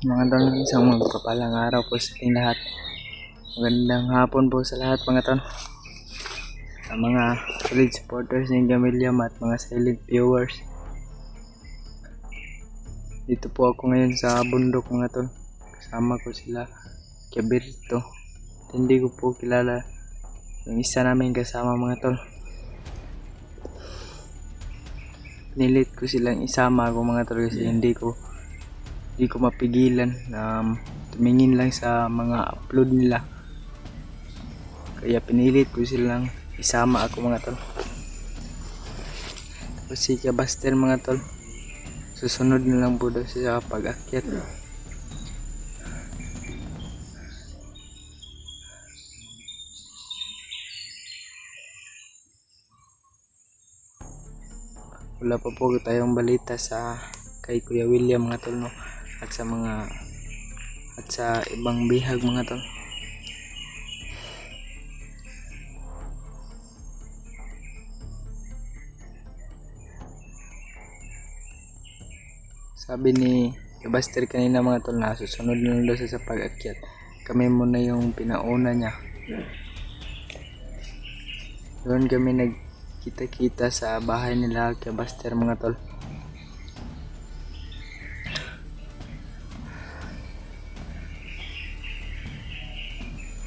Mga tol, isang magpapalang araw po sa ating lahat. Magandang hapon po sa lahat mga tol. Sa mga solid supporters ni Gamiliam at mga silent viewers. Dito po ako ngayon sa bundok mga tol. Kasama ko sila Kiberto. Hindi ko po kilala yung isa namin kasama mga tol. Pinilit ko silang isama ako mga tol kasi hindi ko mapigilan na tumingin lang sa mga upload nila, kaya pinilit ko silang isama ako mga tol. Tapos si Kabaster mga tol, susunod na lang po daw siya sa pag-akyat. Wala pa po tayong balita sa kay Kuya William mga tol, no? At sa ibang bihag mga tol. Sabi ni Kabaster kanina mga tol na susunod na lang daw siya sa pag-akyat. Kami muna yung pinauna niya. Doon kami nagkita-kita sa bahay nila Kabaster mga tol.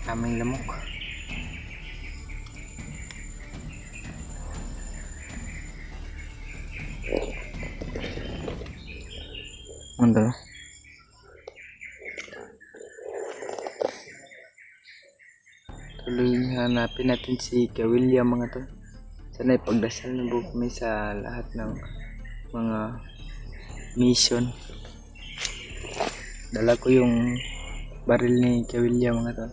Aming lamok. Ano? Tuloy hanapin natin si Kuya William mga tol. Sana ipagdasal na po kami sa lahat ng mga mission. Dala ko yung baril ni Kuya William mga tol.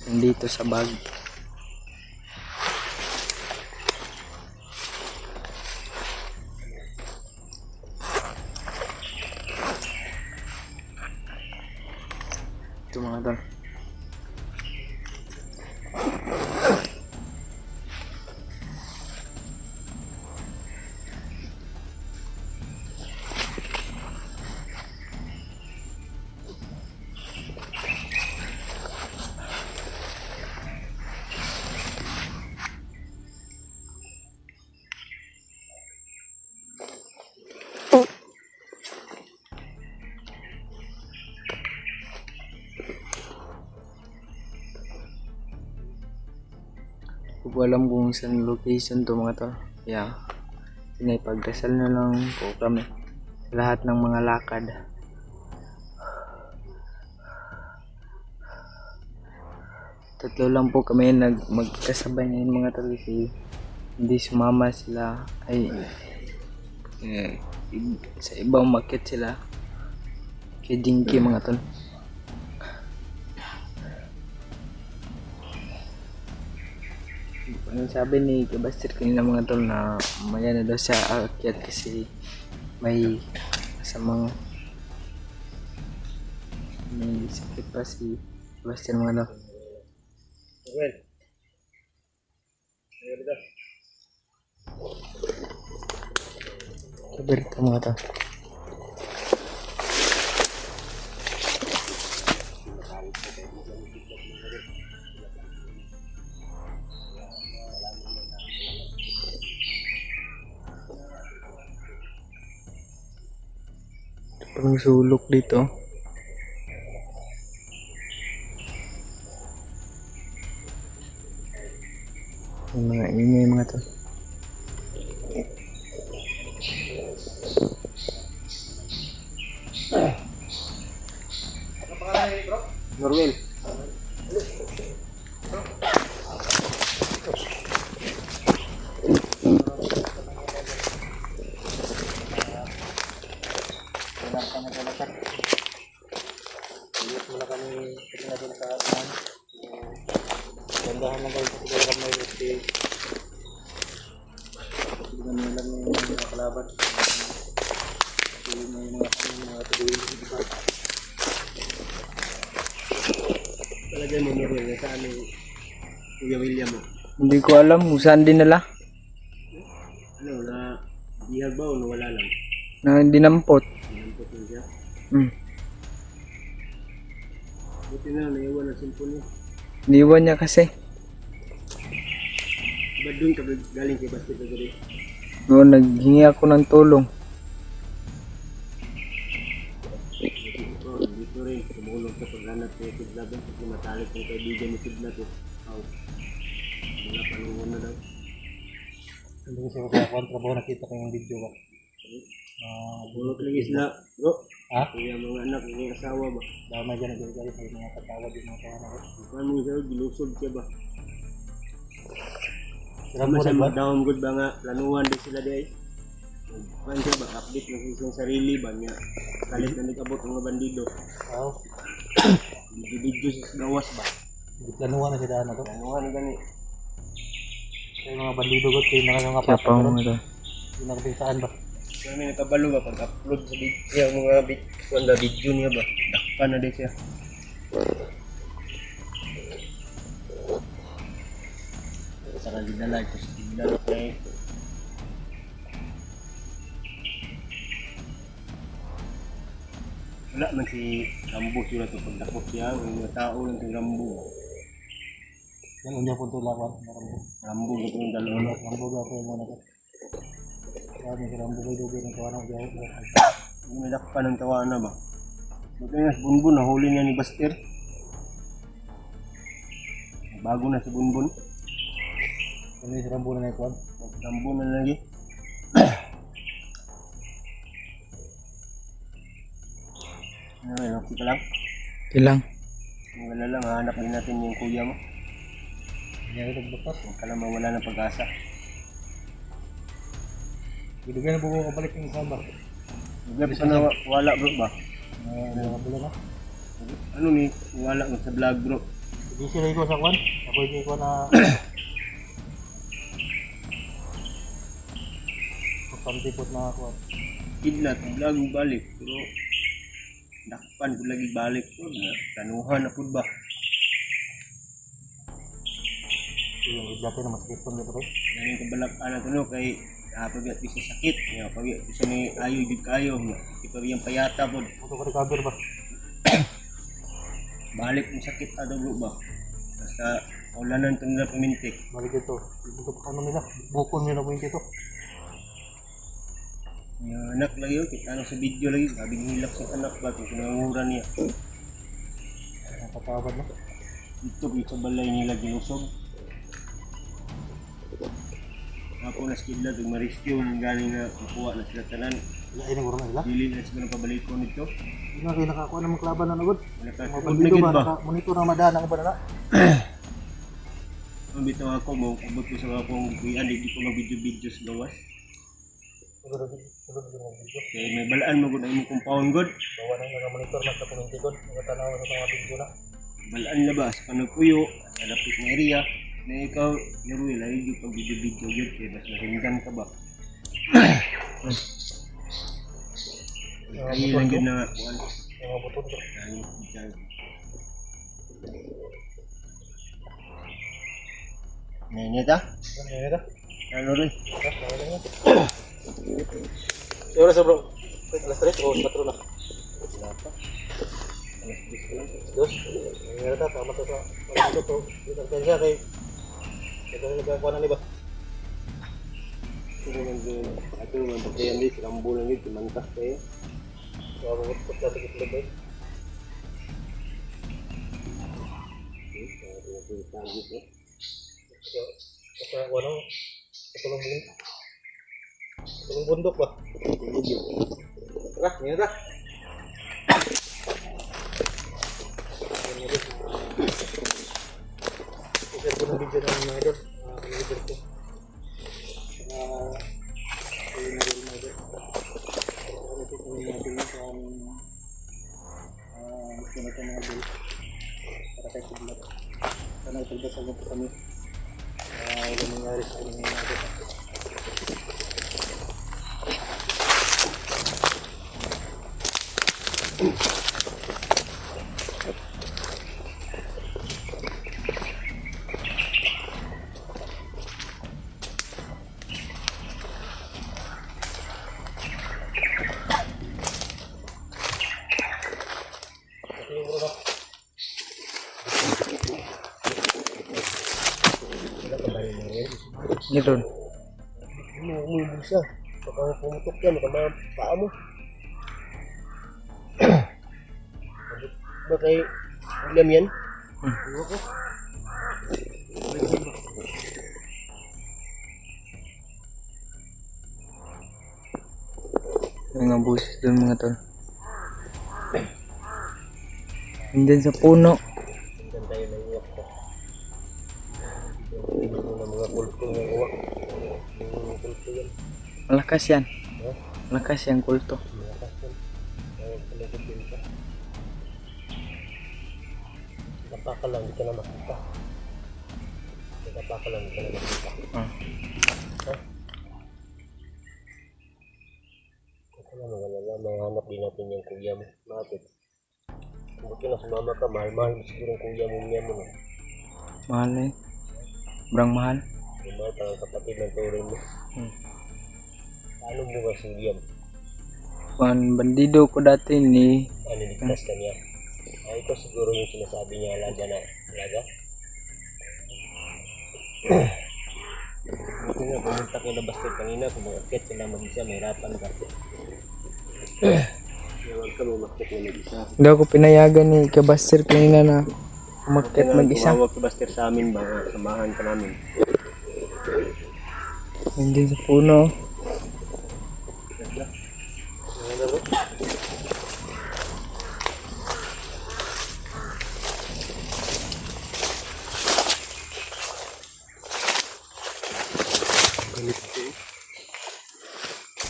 Nandito sa bag. Ito mga tol. Hindi ko alam kung saan location to mga tol. Kaya pagdasal na lang po kami sa lahat ng mga lakad. Tatlo lang po kami magkasabay ngayon mga tol kasi hindi sumama sila sa ibang market sila kay Dinky mga tol. Ang sabi ni Kabaster kanina mga tol na maya na daw siya aakyat kasi may masamang may sakit pa si Kabaster mga tol. Well, Kaberto mga tol. Parang sulok dito. Yung mga ingay mga to. Ano pangalan ni bro? Norwell. Mula kami pinagin sa gandahan lang kayo siguro kami kasi hindi naman lang yung mga kalaban kasi may mga tuloy iba talaga mo Norwell na saan yung Kuya William mo? Hindi ko alam kung saan dinala. Ano na bihag ba o nawala lang? Na dinampot. Dinampot lang siya? Hmm. Buti na, naiwan ang cellphone niya. Niwan niya kasi. Ba't doon ka galing kay Basti kagabi? Noon naghingi ako ng tulong. Dito rin, tumulong sa paghanap kay Kidnapin kasi matalik ng kaibigan ni Kidnapin. Wala pa nung una daw. Hindi ko sa kontra ba nakita ko yung video ba? Bulok lagi sila, bro. Ha? Kaya mga anak, mga asawa ba? Dama dyan nag-gali sa mga katawa din mga kawan ako. Kuhan mo siya, gilusog siya ba? Rambo Sama siya na ba? mag-down good ba nga, planuhan din sila di ay. Kuhan siya ba, update ng isang sarili ba niya. Kalit na nag-abot ng mga bandido. Oo. Video sa gawas ba? Hindi planuhan na sila na to. Planuhan na gani. Kaya mga bandido ko, kaya nakakapasa. Kaya pa mga to. Hindi nakapinsaan ba? Kami nakabalo ba pag-upload sa video, mga video niya ba? Dakpan na din siya. Saka didala ito sa tignan kay wala man si Rambo sila ito pagdakot siya, mga tao lang si Rambo. Yan unya po ito lawan. Rambo. Rambo ito yung dalawa. Rambo ba ako yung muna ko. Kaya si Rambo kayo doon ng kawan ako. May dakpan ng tawana ba? Buti nga si Bunbun, nahuli niya ni Baster. Bago na si Bunbun. Ano yung si Rambo na naikuan? Rambo na lagi. Ano, okay ka lang? Ilang. Wala lang, hanap din natin yung kuya mo. Hindi ako nagbukas. Huwag ka lang mawala ng pag-asa. Bigyan na po ko kabalik yung isang ba? Gabi pa na wala bro ba? Nakabula na. Ano ni, wala mo sa vlog bro. Hindi sila ikaw sa kwan. Ako hindi ko na... Pagpantipot na ako. Kidlat, vlog mo balik. Pero, dakpan ko lagi balik po. Tanuhan na po ba? Yung idlate na masakit pang dito rin. Ganyan kabalak anak no kay pag isa sakit. Pag isa ni ayo jud kayo. Ikaw yung payata po. Ito ko recover ba? Balik mo sakit ada bro ba? Basta ulanan ito nila pamintik. Balik ito. Ito pa ano nila. Bukon nila po yung ito. Yung anak lagi yun, kita ano sa video lagi. Sabi nilak sa anak ba? Kung pinanguran niya. Nakatawad na. Ito sa balay nila gilusog. Ako na skidlat, yung ma-rescue ng galing na makuha na sila tanan. Wala ay nagurma nila. Dili na sila ng pabalikon nito. Hindi na kayo nakakuha ng mga klaban na nagod. Mga Nakakagod na bandido gid ba? ba? Monitor na madaan ang ba na? Ang bitaw ako mo, abot ko sa akong kuyan, hindi ko mag-video sa gawas. Sunod yung video. Kaya may balaan mo gud ang imong compound god. Bawa na yung monitor na sa kumintikon. Mga tanaw sa mga video na. Balaan na ba sa panagpuyo, sa lapit na area, na ikaw, naruwi, lagi yung pag-video yun, kaya mas naringgan ka ba? Kaya lang yun na kuhan. Mga butod ko. Neneta? Ano yun ito? Ano rin? Siguro sa bro. Wait, alas 3 o 4 na? Wala pa. Alas 10 ka lang. Dos. Ngayon ito, tama ito sa pag-ito to. Dito ka siya kay... Ito na nagkakuha na ba? Ito naman din. Ito naman pagkayan din, silang bulan din, timantas kayo. So, ako ko sa tigit ba eh. Kasi ako ano, itulong bundok ba? Tara, ngayon tara. Kasi po ng video ng mga idol, mga idol ko. Ayun na rin mga idol. Ano po kami natin sa gusto na ito mga idol. Para kay Kidlat. Sana ipagdasal na po kami. Wala nangyari sa kanyang mga idol. Ganoon. Umubog siya. Baka pumutok yan, baka paa mo. Ba kay William yan? Iwan ko. Mga busis doon mga tol. Andyan sa puno. Tingnan tayo ng uwak ko. Tingnan mo ng mga kulto ng uwak. Yung kulto yan. Malakas yan. Ha? Malakas yung kulto. Malakas yan. Tawag ka lang din ka. Tapa ka lang, di ka na makita. Tapa ka lang, di ka na makita. Ah. Ha? Kung ano nga mahanap din natin yung kuya mo. Bakit? Kung na sumama ka, mahal-mahal mo siguro yung kuya mo niya mo. No? Mahal na eh. Sobrang mahal. Mahal, parang kapatid ng turing mo. Paano mo ba si William? Bandido ko dati ni Ano, ligtas ka niya? Ay, ito siguro yung sinasabi niya alaga na alaga. Buti nga, pumunta kayo na basket kanina, kung mag-akit sila mag-isa, mahirapan ka. Ewan ka mo, mag-akit na mag-isa. Hindi ako pinayagan ni Kabaster kanina na umakyat mag-isa. Tumawag ka basket sa amin, baka samahan ka namin. Andyan sa puno.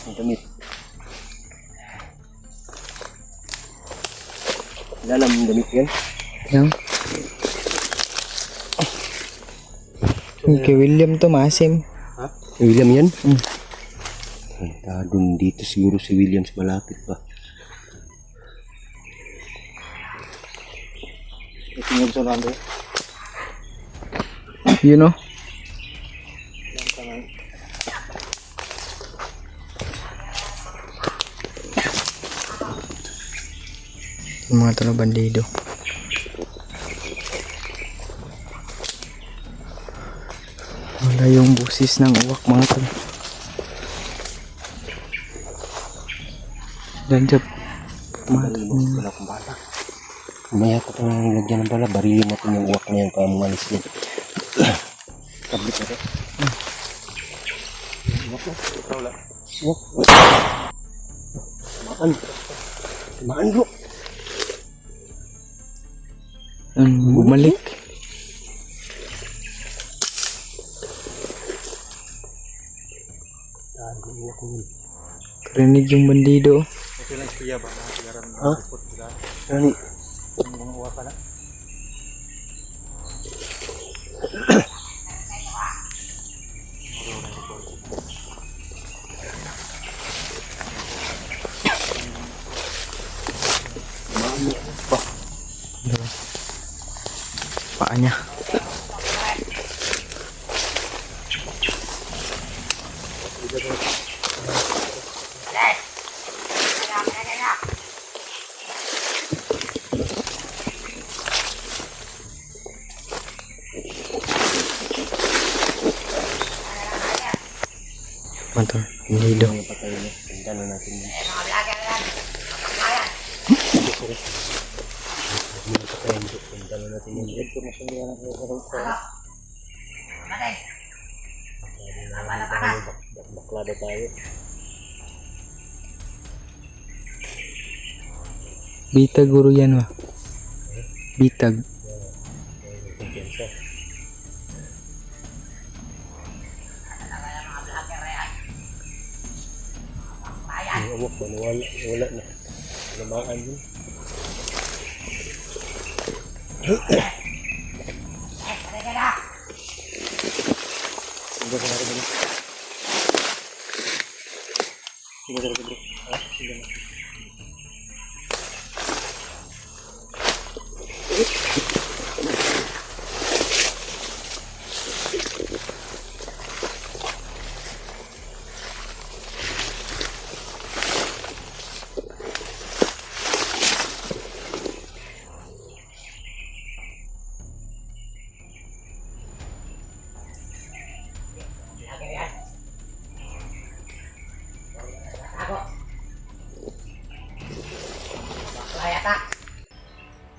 Ang damit. Lalam ang damit yan. Yan. Kay William to maasim. Ha? William yan? Hmm. Doon dito siguro si Williams malapit pa. Itingog sa nando. You know? Yan ka na. Yung mga talo bandido. Wala yung busis ng uwak mga talo. Dan sa Wala akong bala. Umaya ko itong lagyan ng bala. Barilin natin yung uwak na yung kamungalis niya. Tablet na ito. Uwak na. Uwak. Maan. Maan bro. bumalik. Karinig yung bandido. Ito lang siya ba? Nakasigaran na Ha? report sila. Ano? Yung mga uwa pala. Paa niya. Mantap, bandido. Yung patay niya. Tingnan na natin yun. Yung patay niya. Tingnan na natin yun. Ito na siya nila sa Baklado tayo. Bitag guru yan wa. Bitag. Kumpiyansa. Yung awak mo, wala na. Lamaan yun. Sige sa natin dito. Sige sa natin dito. Ha? Sige na.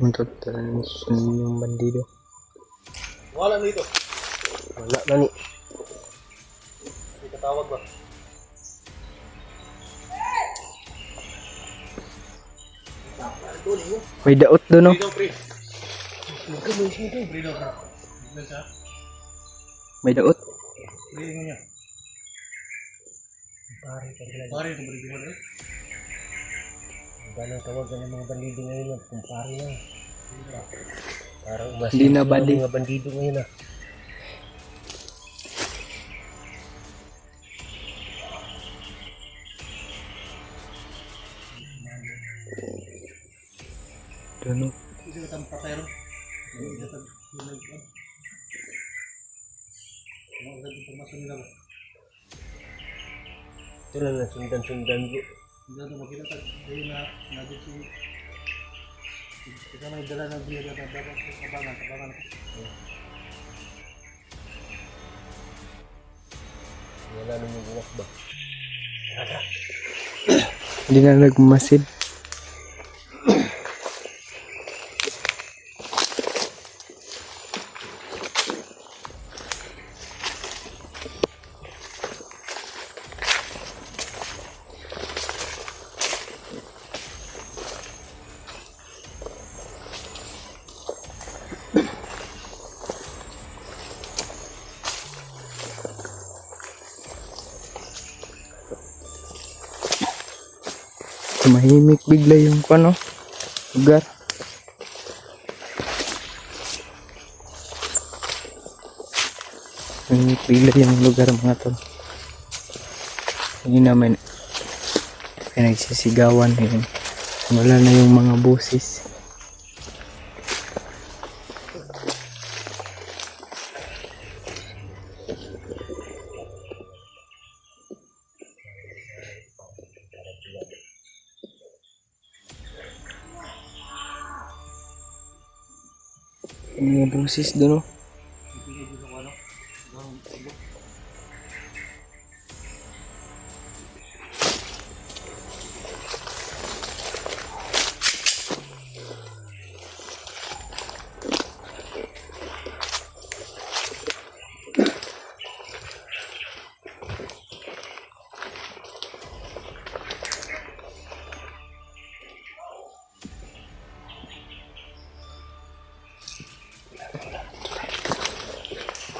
Untuk yung bandido. Wala na ito. Wala na ni. May katawag ba? May daot doon, no? Freedom, pre. Freedom, bro. Tignan siya. May daot. Freedom niya. Pare, ito ba rin eh? Ganang tawagan ng mga bandido ngayon, kumpare na. Parang Hindi na badi. mga bandido ngayon ah. Doon, no? Hindi ka tayong patero. Hindi ka tayong pinag-ipon. Ano ang ganda informasyon nila ba? Ito lang na sundan-sundan bro. Hindi na makita tayo. Hindi na naging si... Ikaw may dala ng biya na dapat tabangan. Wala na yung buwak ba? Hindi na nagmasid. Tumahimik bigla yung lugar. Tumahimik bigla yung lugar mga tol. Hindi naman pinagsisigawan yun. Wala na yung mga busis. Yung mga busis doon, no?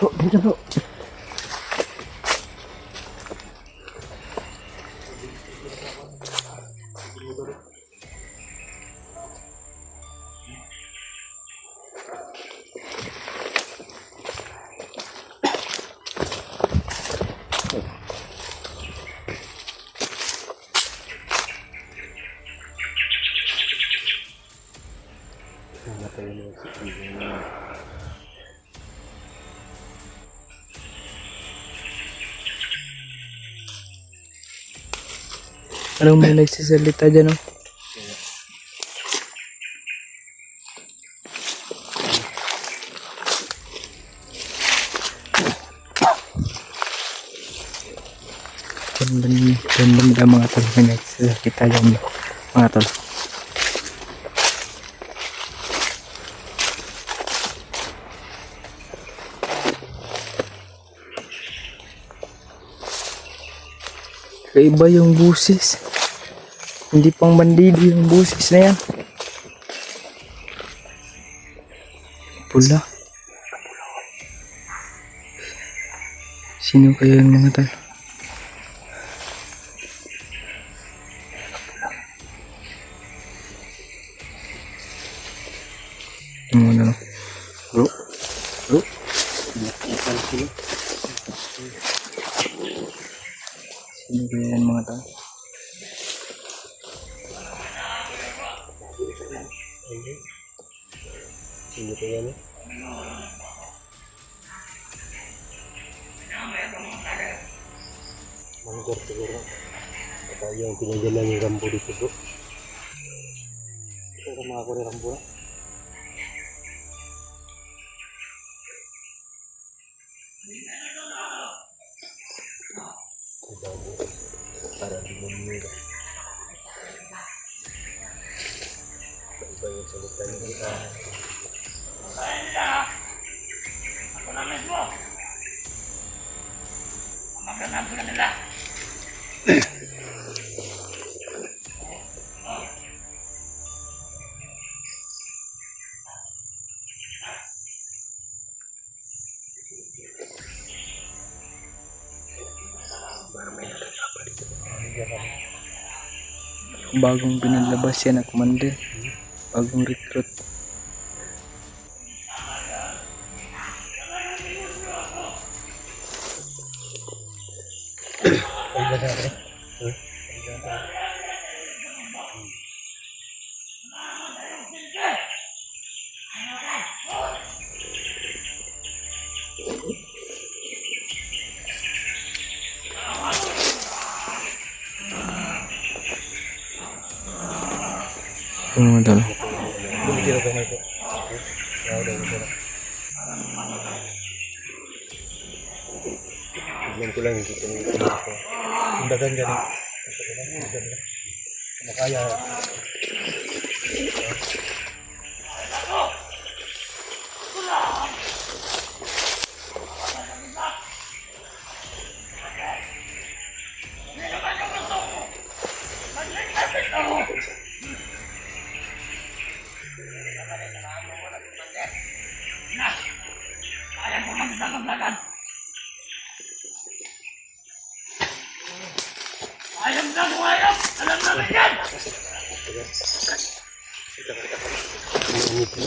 Bro, dito bro. Anong may nagsasalita dyan, no? Banda mga tol, may nagsasalita dyan, mga tol. Kaiba yung busis. Hindi pang bandido yung busis na yan. Pula. Sino kaya yung mga tal? Ano? Bro? Bro? Sino kaya yung mga tal? Sino kaya no? Manggar siguro. Kaya yung pinagdala yung Rambo dito bro. Pero mga ako rin ang buwan. Para di mo nila. yung salita niya. Bagong pinalabas yan na commander. Bagong recruit. Ano ito? Tignan ko lang, hindi ko nito. Dagan ganun. Makaya.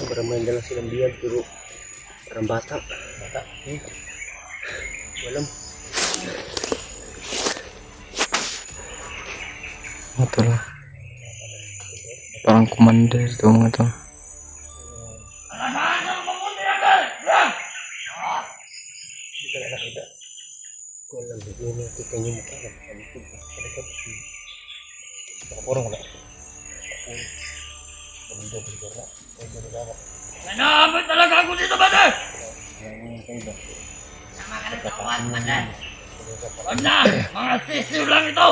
Parang may dala silang biyag, pero parang bata. Walam. Ito lang. Parang commander ito mga ito. Hindi ka na nakita. Kung lang, bigyan niya kita yung mukha. Nakaporong wala. Nanaabot talaga ako dito, Bader! Sama ka ng kawan, Bader. Wag na! Mga sisiw lang ito!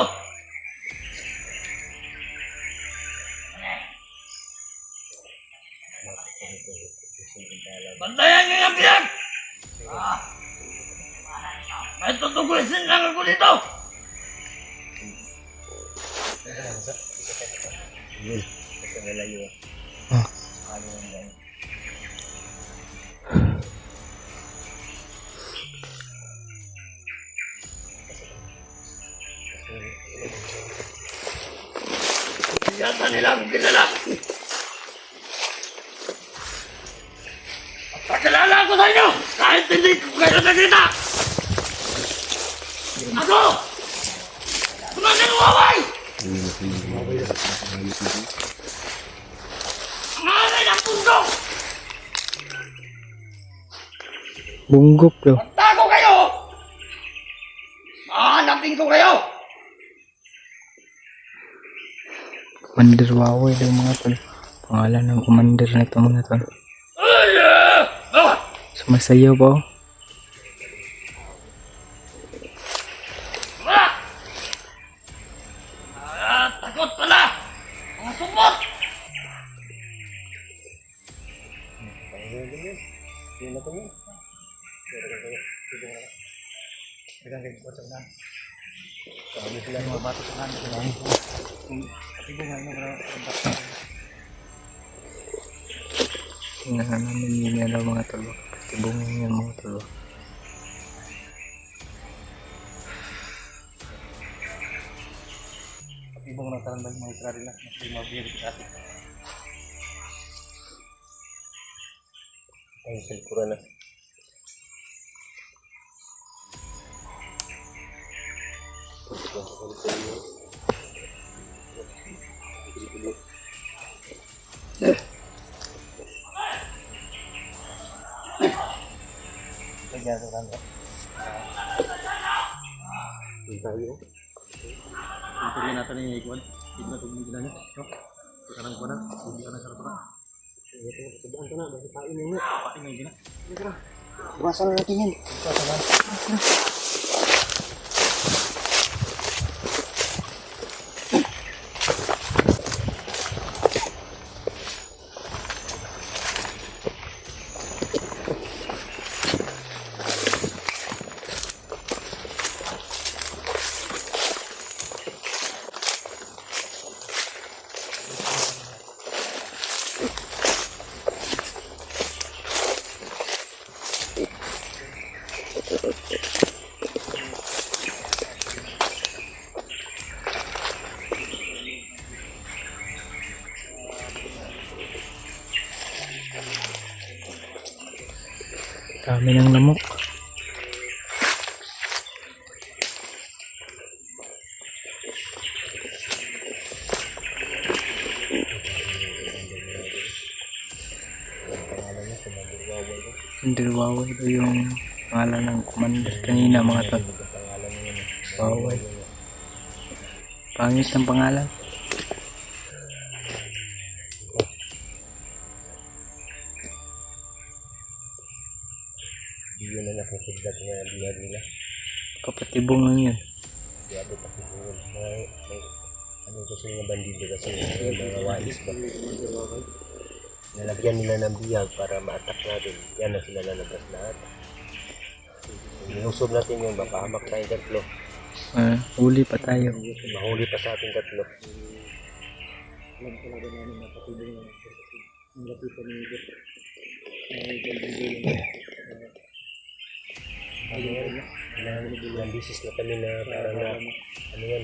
Bantayan niyo yung biyak! May tutugusin lang ako dito! Kasi nalayo. Ano yung ganyan? Yata nila akong kilala! At pakilala ako sa inyo! Kahit hindi ko kayo nakita! Ako! Tumagal Huawei! Ang aray ng bundok! Bunggok daw. Magtago kayo! Mahanapin ko kayo! Commander Huawei daw mga tol. Pangalan ng commander na ito mga tol. Sumasayaw pa oh. Takot pala! Mga supot! Dagan kayo po sa unan. Sabi sila yung mga bata sa unan. Patibong nga yun. Tingnan namin yun yan daw mga tol. Katibungan yan mga tol. Patibong na tarang bang mga itrari na. Mas may mga biyag sa atin. Ay, silpura na. Kaya sa unan. Hindi tayo. Ito natin yung ikuan. Hindi na itong ginanya. Sekarang ko na. Hindi ka na sarap na. Ito, sabaan ka na. Basta kain mo. Papain na yung gina. Bukasan na natin yan. Dami ng lamok. Commander Waway daw yung pangalan ng commander kanina mga tol. Waway. Pangit ng pangalan. Hindi yun na nakikidlat na bihag nila. Kapatibong lang yun. Kaya doon kasi yun. Ano kasi mga bandido kasi mga wais ba. Nalagyan nila ng bihag para ma-attack natin. Yan na sila lalabas lahat. Inusob natin yun, mapahamak tayong tatlo. Huli pa tayo. Mahuli pa sa ating tatlo. Alam talaga namin na patibong lang kasi ang lapitan ni Ibet. Ano yan? Ilang bisis na kami na parang na, ano yan?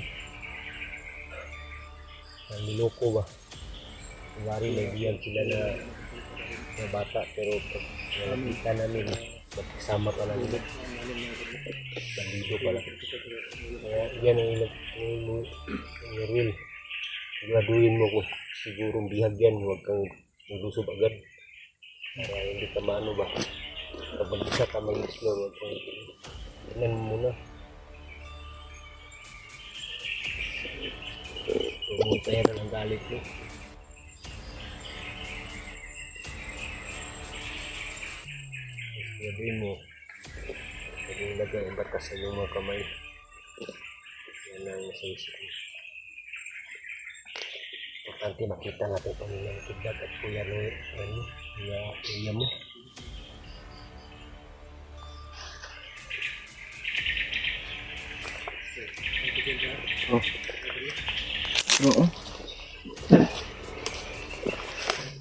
Ang niloko ba? Kunwari may biyag sila na bata pero pag nalapitan namin, magkasama pa namin. Bandido pala. Kaya yan ang ilang will. Siguraduhin mo kung sigurong bihag yan, huwag kang maglusob agad. Para hindi ka maano ba. Kapag isa ka mag-explore, huwag kang tignan mo muna. Pumuntayan na ng galit mo. Siguraduhin mo. Pwede ilagay ang batas sa iyong mga kamay. Yan ang nasa isip mo. Importante makita natin kung ano ang kidlat at kuya kuya mo. Oo.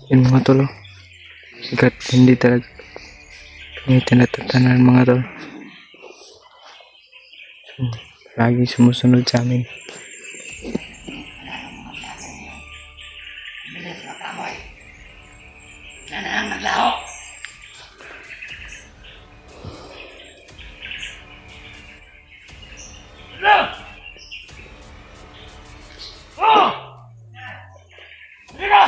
Yun mga tol. Sigat hindi talaga kami tinatatanan mga tol. Lagi sumusunod sa amin. Yan na ang naglaho. Hello! Oh! Halika!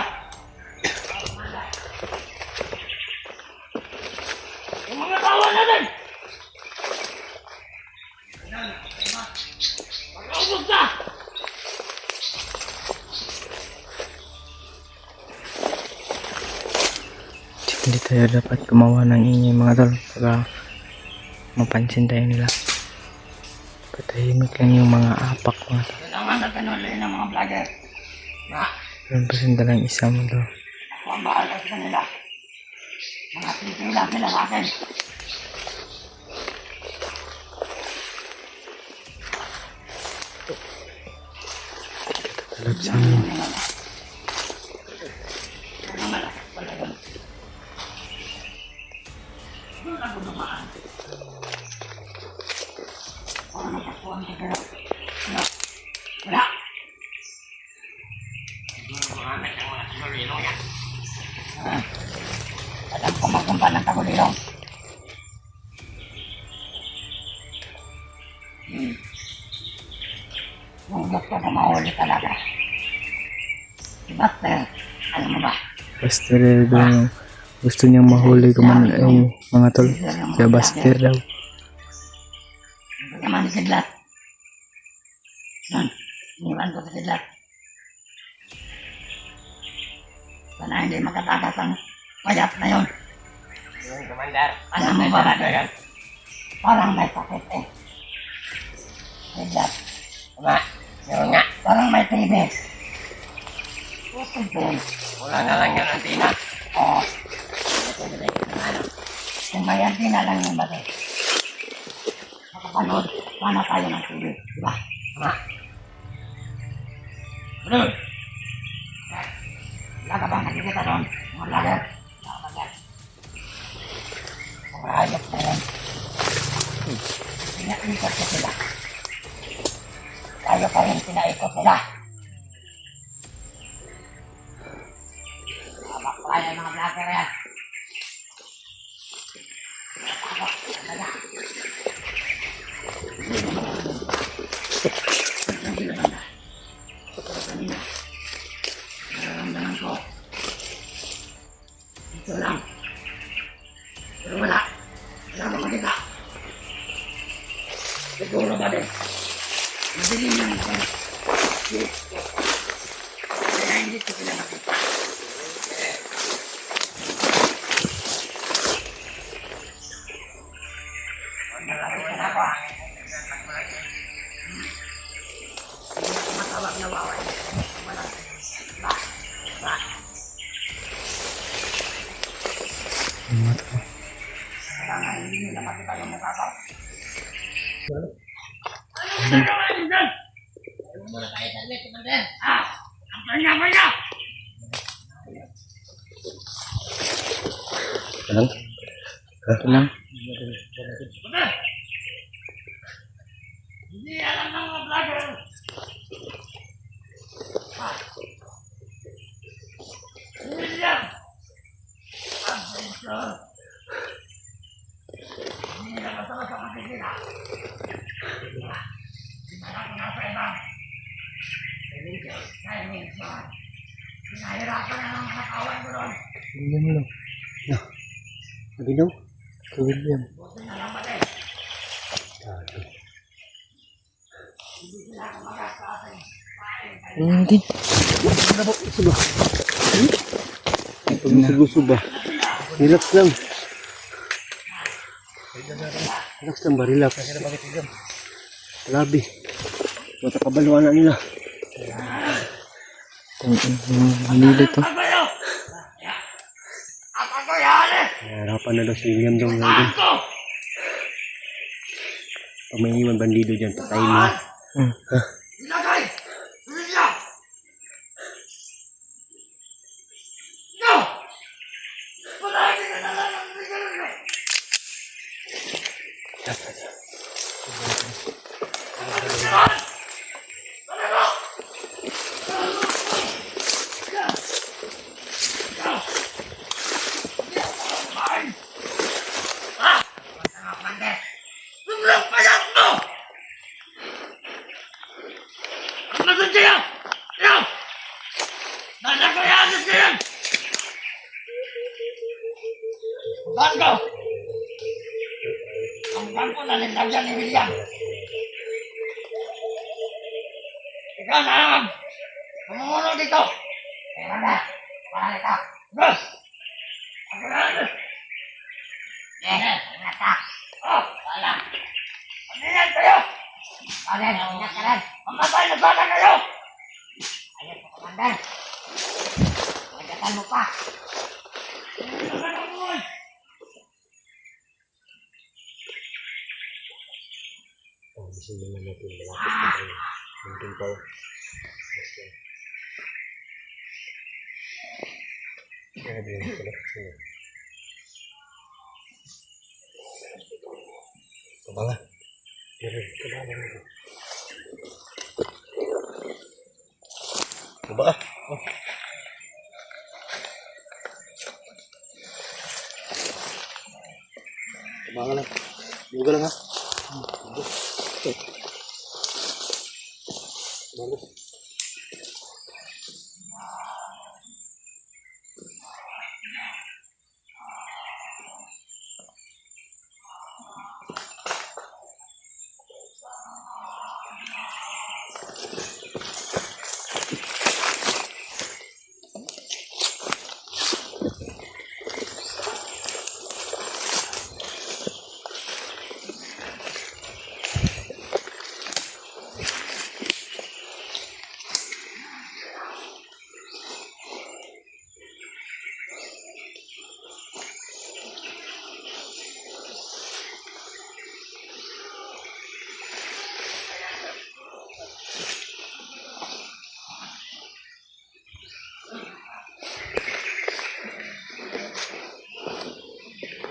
Yung mga tawa natin! Pag-aubos na! Hindi tayo dapat gumawa ng ingay mga tol para mapansin tayo nila. Patahimik lang yung mga apak mga tol. Kailangan natin ulit ng mga vlogger. Na, Meron pa sila lang isa mo tol. ako ang bahala sa kanila. Mga pipila sila sa akin. Tatalab sa amin. Wala. Mahamit ang mga sinulino niya. Alam ko magkumpan ng tagulilong. Kung gusto ko mahuli talaga. Si Buster, alam mo ba? Buster daw yung gusto niyang mahuli ko man ay mga tol. Kaya Buster daw. Ang naman si Sidlat. Iniwan ko sa Sidlat. Sana hindi makatakas ang payat na yun. Yung commander. Alam mo ba ba yun? Parang may sakit eh. Sidlat. Tama. Meron nga. Parang may TV. Pusod din. Wala na lang yan ang tina. Oo. Kung may antina lang yung bate. Makapanood, sana tayo ng TV. Diba? Tama. Bro! Wala ka bang nakikita doon? Mga vlogger? Mga vlogger. Mga ayos na yan. Pinaikot ko sila. Tayo pa rin pinaikot nila. Mapaklaya yung mga vlogger yan. Nararamdaman ko. Ito lang. Pero wala. Wala naman kita. Siguro ba din? Madilim lang ito. Kaya hindi ko sila makita. Nalapit na ako. Matawag na wawan. Kailangan hindi nila makita yung mukha ko. Alang? Ito lang. Hindi alam ng mga vlogger. William! Adventure! Hindi na masama sa makikita. Sinarap na sa ibang. Dimension. Pinahirapan na ng mga kawan ko doon. William lang. Mabinom? Ito William. Buti na lang ba din? Hindi sila kumagas sa atin. Hindi. Gusto ba? Relax lang. Relax lang ba? Relax. Grabe. Matakabaluan na nila. Manila to. Ako yan! Harapan na daw si William daw nga dun. Pag may iwan bandido dyan, patayin mo. Ilagay! William! No! Palagi ka na lang ang bigyan. Sobrang payat mo! Ang nasun siya! Iyo! Nanagayagis ka yan! Saan ko? Ang bangko na nilagyan ni William. Ikaw na lang! Mamumuno dito! Kaya na! Wala nito! Bus! Ako na lang! Ingat ka! Oh! Wala! Pag-ingat kayo! Pag-ingat! Ingat ka rin! Mamatay na sana kayo! Ayun po, Commander! Magdatan mo pa! Oh, gusto nyo natin malapit na kayo. Mungkin pa. Grabe yung pala. Kabala. Kabala. Kabala. Kabala lang. Yoga lang ha. Bagus.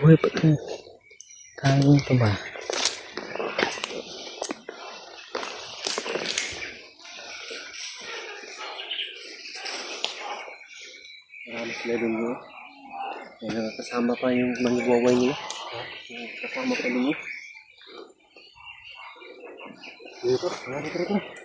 Uy, ba't ka? Kain pa ba? Marami sila doon mo. May nakakasama pa yung manggawaway niyo. Kasama pa ninyo. Dito, dito.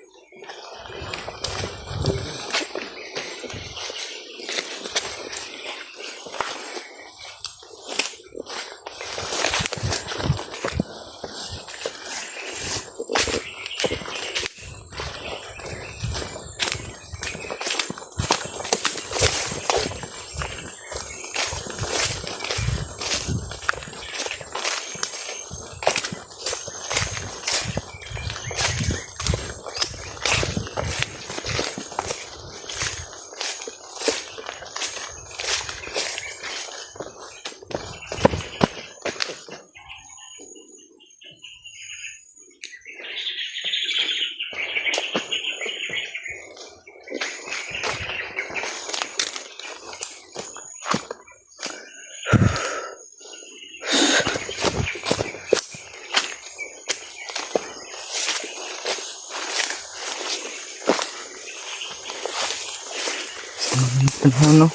Ano?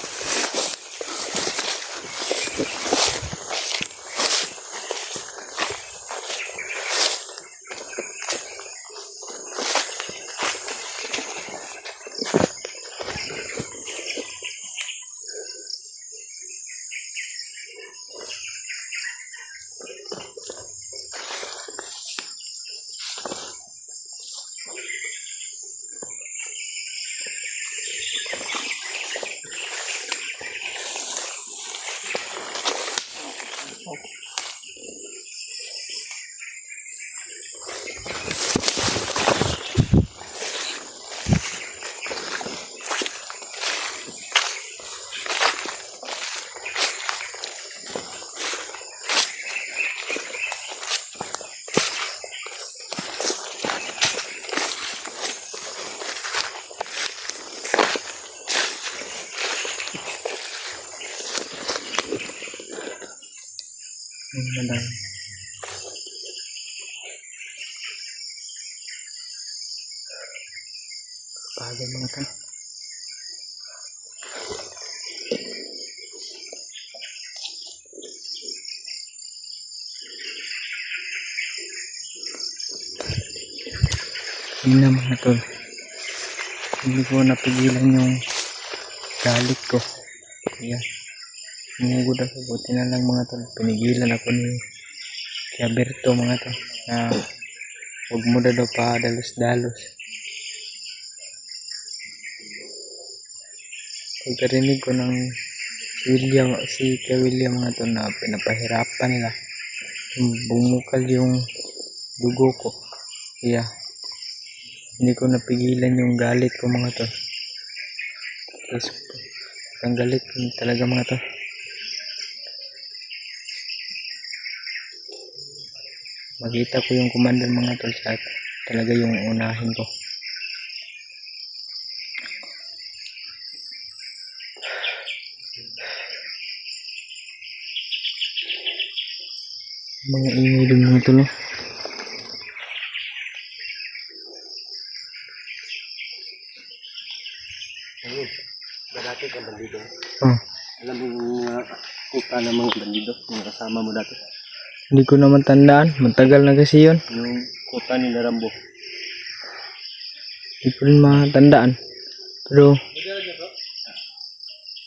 Madami. Pagod mga to. Yun na mga tol. Hindi ko napigilan yung galit ko. Ayan. Nungugod ako. Buti na lang mga tol. Pinigilan ako ni Kiaberto mga tol. Na huwag mo daw pa dalos-dalos. Pagkarinig ko ng si Kuya William mga tol na pinapahirapan nila. Bumukal yung dugo ko. Kaya hindi ko napigilan yung galit ko mga tol. Yes, ang galit ko talaga mga tol. Makita ko yung commander mga tol sa talaga yung unahin ko. Mga ingay din mga tol. Ayun. Dati kang bandido. Oh, Alam mo yung kuta ng mga bandido. Yung kasama mo dati. hindi ko naman tandaan. Matagal na kasi yun. Yung kuta ni Rambo. Hindi ko rin matandaan. Pero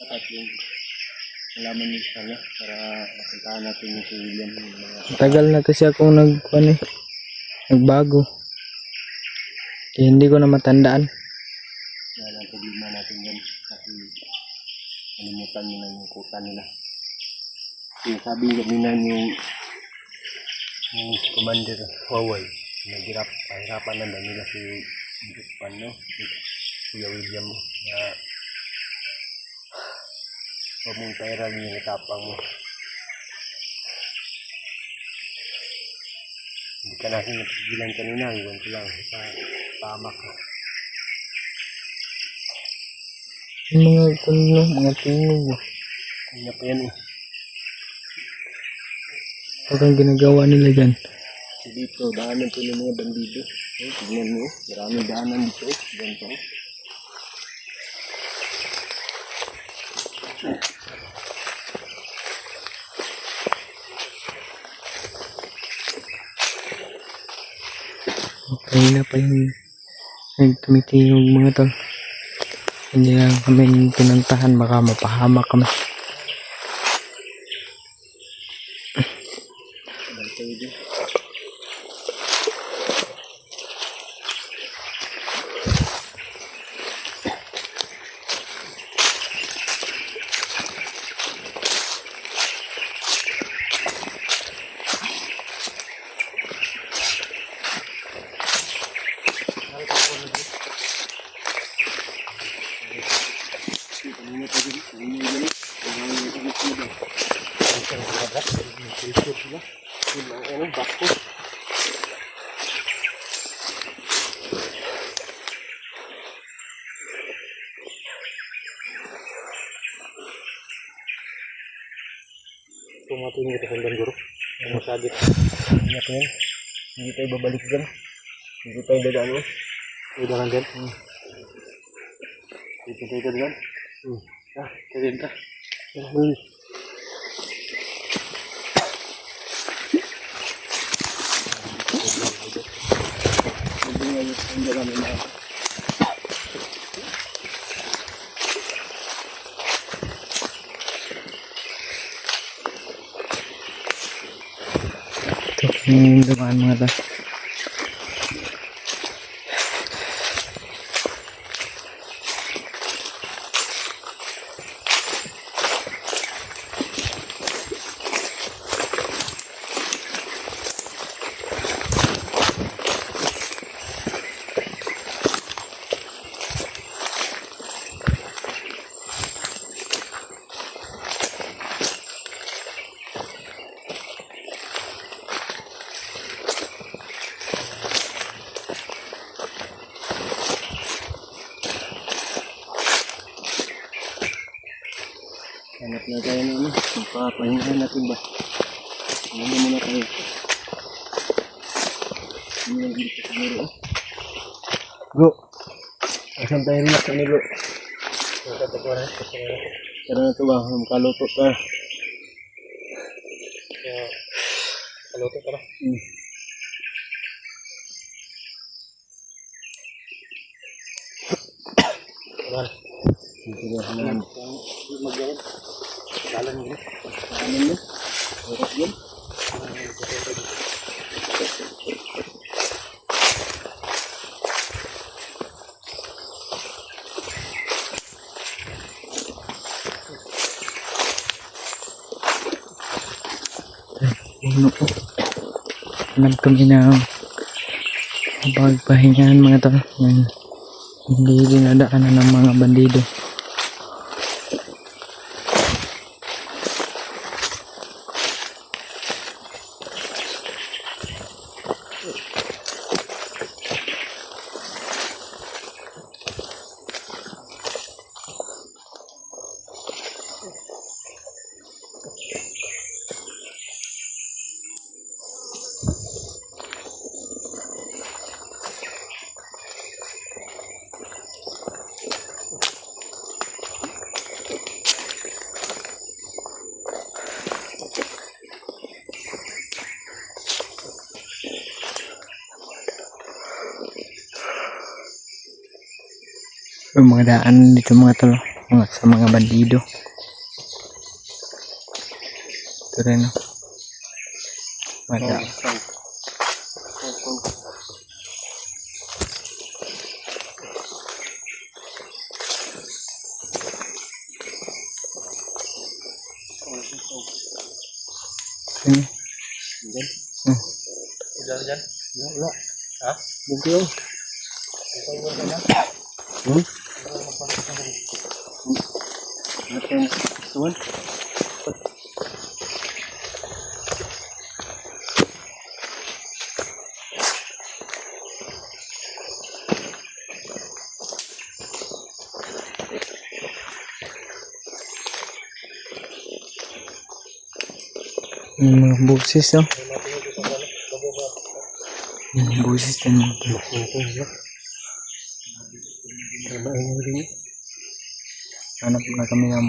Dapat yung malaman niyo sana para mapuntahan natin yung si William. Yung mga matagal na kasi akong nagbago. Kaya hindi ko na matandaan. na problema natin yan. Kasi nalimutan nyo na yung kuta nila. Yung sabi nga nila yung Commander Huawei. Pahirapan na nila si Kuya William mo. Na huwag mong pairal yung itapang mo. Hindi ka natin napigilan kanina. Iwan ko lang sa tama ko. Yung mga tingog. Kanya pa yan eh. Parang ginagawa nila dyan. So dito, daanan po ng mga bandido. Tignan mo, maraming daanan dito. Ganito. Kanina pa yung tumitingog mga tol. Hindi lang kami pinuntahan, baka mapahamak kami. Tumating kita sa guro. Ang masagit. Ano ko yan? Hindi tayo babalik dyan. Hindi tayo dadaan mo. Dadaan dyan. Dito tayo dyan. Tayo ka. Ito yung dumaan mga tol. Hanap na tayo na ano. Papahingahan natin ba? Ano muna tayo. Ano lang dito siguro oh. Bro. Asan tayo relax ni bro? Tara na ito ba? Makaluto ka. Kaluto ka na? Tara. Dito ba? Hanan. Mag-gawin. Dalan mo. Dalan mo. Oras yun. Puno po. Hanap kami ng pagpahingahan mga tol. Hindi dinadaanan ng mga bandido. Yung mga daan dito mga tol, sa mga bandido. Ito rin o. Mga daan. Sini. Dyan. Wala. Ha? Bukti yun. Tuan. Yung mga busis no. Yung busis din mga tol. Hanap na kami ng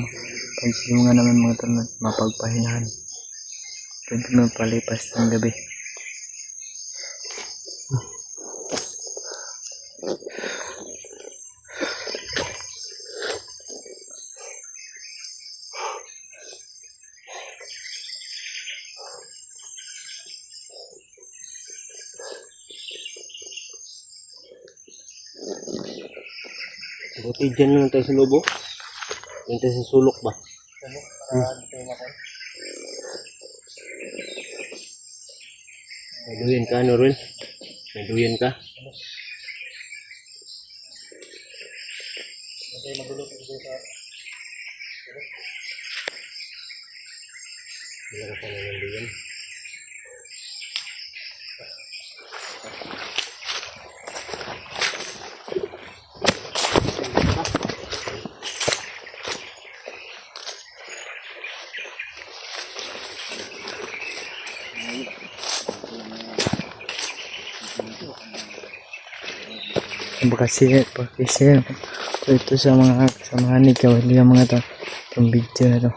pagsimungan naman mga tol, mapagpahinahan. Pwede magpalipas ng gabi. Buti dyan lang tayo sa lobo. Dyan tayo sa sulok ba? May duyan ka, Norwin? May duyan ka? Wala ka pa naman duyan. Pakishare po ito sa mga kasamahan ni Kawali, mga to itong video na to.